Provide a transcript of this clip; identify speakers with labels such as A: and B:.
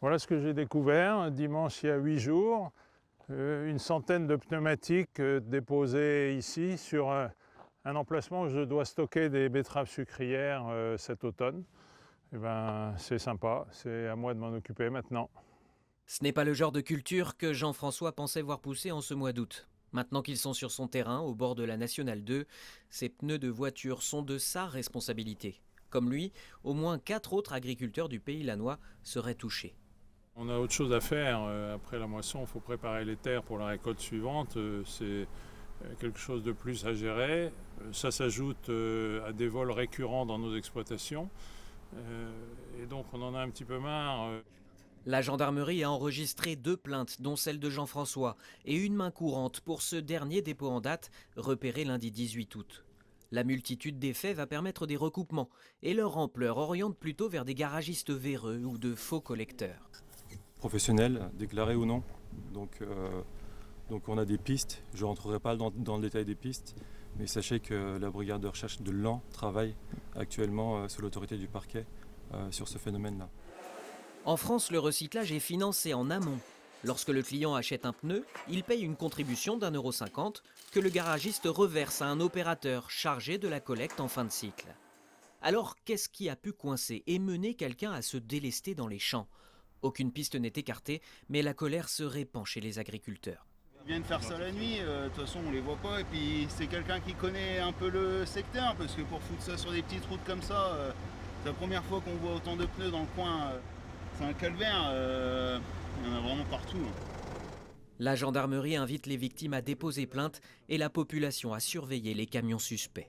A: Voilà ce que j'ai découvert dimanche il y a 8 jours. Une centaine de pneumatiques déposées ici sur un emplacement où je dois stocker des betteraves sucrières cet automne. Et ben, c'est sympa, c'est à moi de m'en occuper maintenant.
B: Ce n'est pas le genre de culture que Jean-François pensait voir pousser en ce mois d'août. Maintenant qu'ils sont sur son terrain, au bord de la Nationale 2, ces pneus de voiture sont de sa responsabilité. Comme lui, au moins 4 autres agriculteurs du pays lannois seraient touchés.
A: On a autre chose à faire. Après la moisson, il faut préparer les terres pour la récolte suivante. C'est quelque chose de plus à gérer. Ça s'ajoute à des vols récurrents dans nos exploitations. Et donc on en a un petit peu marre.
B: La gendarmerie a enregistré 2 plaintes, dont celle de Jean-François, et une main courante pour ce dernier dépôt en date, repéré lundi 18 août. La multitude des faits va permettre des recoupements, et leur ampleur oriente plutôt vers des garagistes véreux ou de faux collecteurs.
C: Professionnels, déclarés ou non. Donc on a des pistes, je ne rentrerai pas dans le détail des pistes, mais sachez que la brigade de recherche de Laon travaille actuellement sous l'autorité du parquet sur ce phénomène-là.
B: En France, le recyclage est financé en amont. Lorsque le client achète un pneu, il paye une contribution d'1,50 € que le garagiste reverse à un opérateur chargé de la collecte en fin de cycle. Alors, qu'est-ce qui a pu coincer et mener quelqu'un à se délester dans les champs ? Aucune piste n'est écartée, mais la colère se répand chez les agriculteurs.
D: Ils viennent faire ça la nuit, de toute façon on les voit pas, et puis c'est quelqu'un qui connaît un peu le secteur, parce que pour foutre ça sur des petites routes comme ça, c'est la première fois qu'on voit autant de pneus dans le coin, c'est un calvaire, il y en a vraiment partout.
B: La gendarmerie invite les victimes à déposer plainte et la population à surveiller les camions suspects.